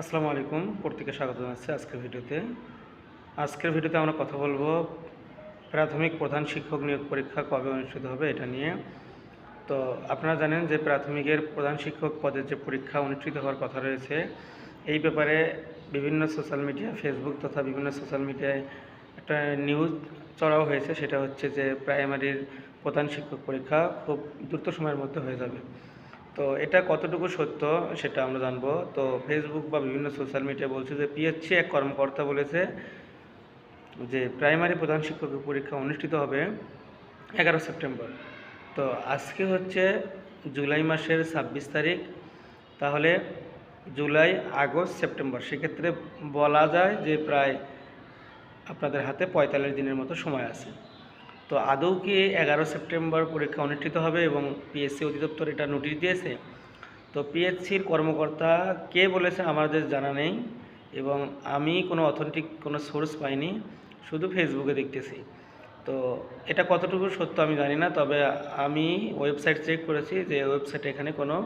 আসসালামু আলাইকুম, প্রত্যেকে স্বাগত জানাচ্ছি আজকের ভিডিওতে আমরা কথা বলবো প্রাথমিক প্রধান শিক্ষক নিয়োগ পরীক্ষা কবে অনুষ্ঠিত হবে এটা নিয়ে। তো আপনারা জানেন যে প্রাথমিকের প্রধান শিক্ষক পদের যে পরীক্ষা অনুষ্ঠিত হওয়ার কথা রয়েছে, এই ব্যাপারে বিভিন্ন সোশ্যাল মিডিয়া, ফেসবুক তথা বিভিন্ন সোশ্যাল মিডিয়ায় একটা নিউজ চড়াও হয়েছে। সেটা হচ্ছে যে প্রাইমারির প্রধান শিক্ষক পরীক্ষা খুব দ্রুত সময়ের মধ্যে হয়ে যাবে। তো এটা কতটুকু সত্য সেটা আমরা জানবো। তো ফেসবুক বা বিভিন্ন সোশ্যাল মিডিয়া বলছে যে পিএসসি এক কর্মকর্তা বলেছে যে প্রাইমারি প্রধান শিক্ষকের পরীক্ষা অনুষ্ঠিত হবে 11 সেপ্টেম্বর। তো আজকে হচ্ছে জুলাই মাসের 26 তারিখ, তাহলে জুলাই, আগস্ট, সেপ্টেম্বর, সেক্ষেত্রে বলা যায় যে প্রায় আপনাদের হাতে 45 দিনের মতো সময় আছে। তো আদৌ কি 11 সেপ্টেম্বর পরীক্ষা অনুষ্ঠিত হবে এবং পিএসসি অধিদপ্তর এটা নোটিশ দিয়েছে? তো পিএসসির কর্মকর্তা কে বলেছে আমাদের জানা নেই, এবং আমি কোনো অথেন্টিক কোনো সোর্স পাইনি, শুধু ফেসবুকে দেখতেছি। তো এটা কতটুকু সত্য আমি জানি না, তবে আমি ওয়েবসাইট চেক করেছি যে ওয়েবসাইটে এখানে কোনো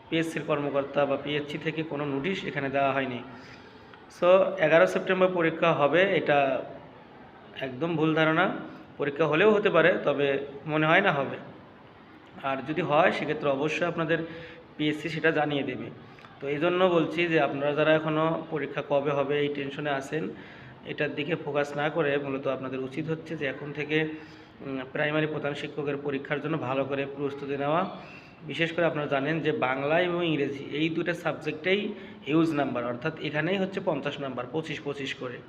পিএসসির কর্মকর্তা বা পিএসসি থেকে কোনো নোটিশ এখানে দেওয়া হয়নি। সো 11 সেপ্টেম্বর পরীক্ষা হবে এটা একদম ভুল ধারণা। পরীক্ষা হলেও হতে পারে, তবে মনে হয় না হবে। আর যদি হয় সেক্ষেত্রে অবশ্যই আপনাদের পিএসসি সেটা জানিয়ে দেবে। তো এই জন্য বলছি যে আপনারা যারা এখনও পরীক্ষা কবে হবে এই টেনশনে আছেন, এটার দিকে ফোকাস না করে মূলত আপনাদের উচিত হচ্ছে যে এখন থেকে প্রাইমারি প্রধান শিক্ষকের পরীক্ষার জন্য ভালো করে প্রস্তুতি নেওয়া। বিশেষ করে আপনারা জানেন যে বাংলা এবং ইংরেজি এই দুটো সাবজেক্টেই হিউজ নাম্বার, অর্থাৎ এখানেই হচ্ছে 50 নাম্বার, 25-25 করে।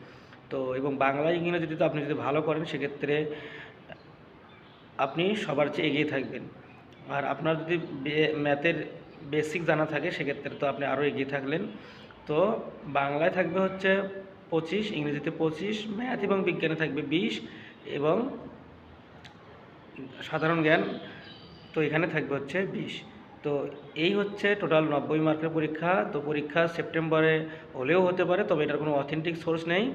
তো এবং বাংলা ইংরেজিতে তো আপনি যদি ভালো করেন সেক্ষেত্রে আপনি সবার চেয়ে এগিয়ে থাকবেন। আর আপনার যদি ম্যাথের বেসিক জানা থাকে সেক্ষেত্রে তো আপনি আরও এগিয়ে থাকলেন। তো বাংলায় থাকবে হচ্ছে 25, ইংরেজিতে 25, ম্যাথ এবং বিজ্ঞানে থাকবে 20, এবং সাধারণ জ্ঞান তো এখানে থাকবে হচ্ছে 20। তো এই হচ্ছে টোটাল 90 মার্কের পরীক্ষা। তো পরীক্ষা সেপ্টেম্বরে হলেও হতে পারে, তবে এটার কোনো অথেন্টিক সোর্স নেই।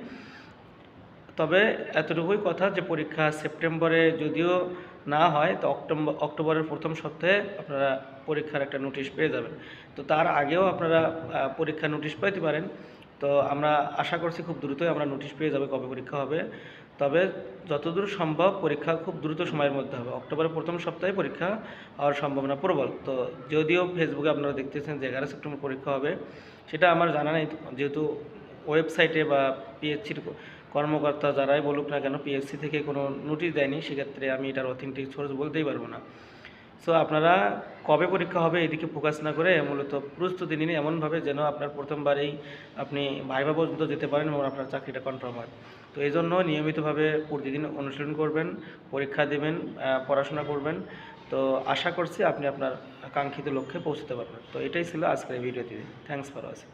তবে এতটুকুই কথা যে পরীক্ষা সেপ্টেম্বরে যদিও না হয় তো অক্টোবরের প্রথম সপ্তাহে আপনারা পরীক্ষার একটা নোটিশ পেয়ে যাবেন। তো তার আগেও আপনারা পরীক্ষার নোটিশ পেতে পারেন। তো আমরা আশা করছি খুব দ্রুতই আমরা নোটিশ পেয়ে যাবে কবে পরীক্ষা হবে। তবে যতদূর সম্ভব পরীক্ষা খুব দ্রুত সময়ের মধ্যে হবে, অক্টোবরের প্রথম সপ্তাহে পরীক্ষা হওয়ার সম্ভাবনা প্রবল। তো যদিও ফেসবুকে আপনারা দেখতেছেন যে 11 সেপ্টেম্বর পরীক্ষা হবে, সেটা আমার জানা নেই, যেহেতু ওয়েবসাইটে বা পিএসসির কর্মকর্তা যারাই বলুক না কেন পিএসসি থেকে কোনো নোটিশ দেয়নি, সেক্ষেত্রে আমি এটার অথেন্টিক সোর্স বলতেই পারবো না। সো আপনারা কবে পরীক্ষা হবে এদিকে ফোকাস না করে মূলত প্রস্তুতি নিন এমনভাবে যেন আপনার প্রথমবারেই আপনি ভাইভা পর্যন্ত যেতে পারেন এবং আপনার চাকরিটা কনফার্ম হয়। তো এই জন্য নিয়মিতভাবে প্রতিদিন অনুশীলন করবেন, পরীক্ষা দেবেন, পড়াশোনা করবেন। তো আশা করছি আপনি আপনার কাঙ্ক্ষিত লক্ষ্যে পৌঁছতে পারবেন। তো এটাই ছিল আজকের এই ভিডিওতে। Thanks for watching.